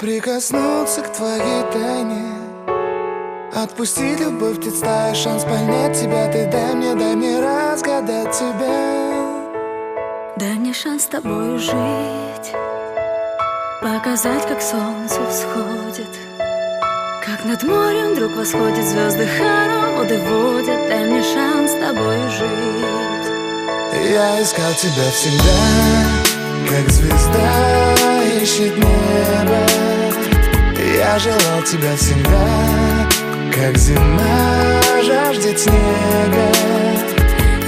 Прикоснуться к твоей тайне, отпустить любовь, представь шанс понять тебя. Ты дай мне разгадать тебя. Дай мне шанс с тобою жить, показать, как солнце всходит, как над морем вдруг восходят звезды, хороводы водят. Дай мне шанс с тобою жить. Я искал тебя всегда, как звезда ищет небо. Я желал тебя всегда, как зима жаждет снега.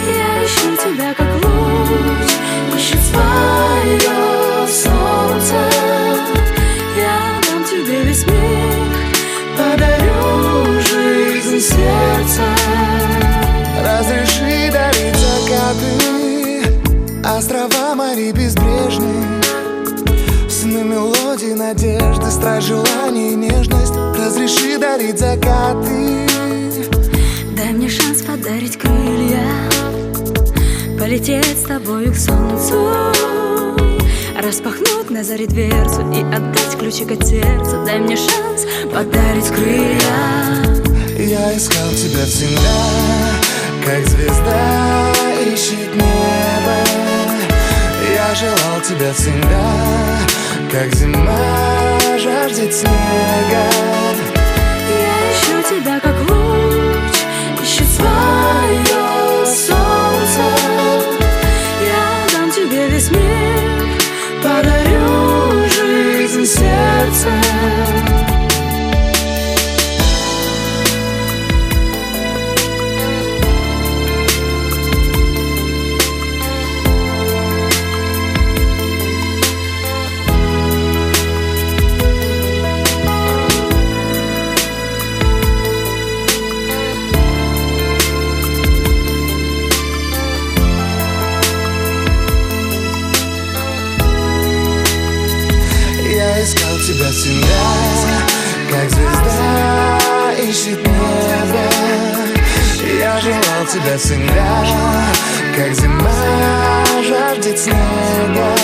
Я ищу тебя, как луч ищет свое солнце. Я дам тебе весь мир, подарю жизнь сердца. Разреши дарить закаты, острова, моря безбрежные, сны, мелодии, надежды, страсть, желание и нежность. Разреши дарить закаты. Дай мне шанс подарить крылья, полететь с тобою к солнцу, распахнуть на заре дверцу и отдать ключик от сердца. Дай мне шанс подарить крылья. Я искал тебя всегда, как звезда ищет небо. Я желал тебя всегда, как зима жаждет снега. Я ищу тебя, как луч ищет свое солнце. Я дам тебе весь мир, подарю жизнь сердца. Я искал тебя всегда, как звезда ищет небо. Я желал тебя всегда, как зима жаждет снега.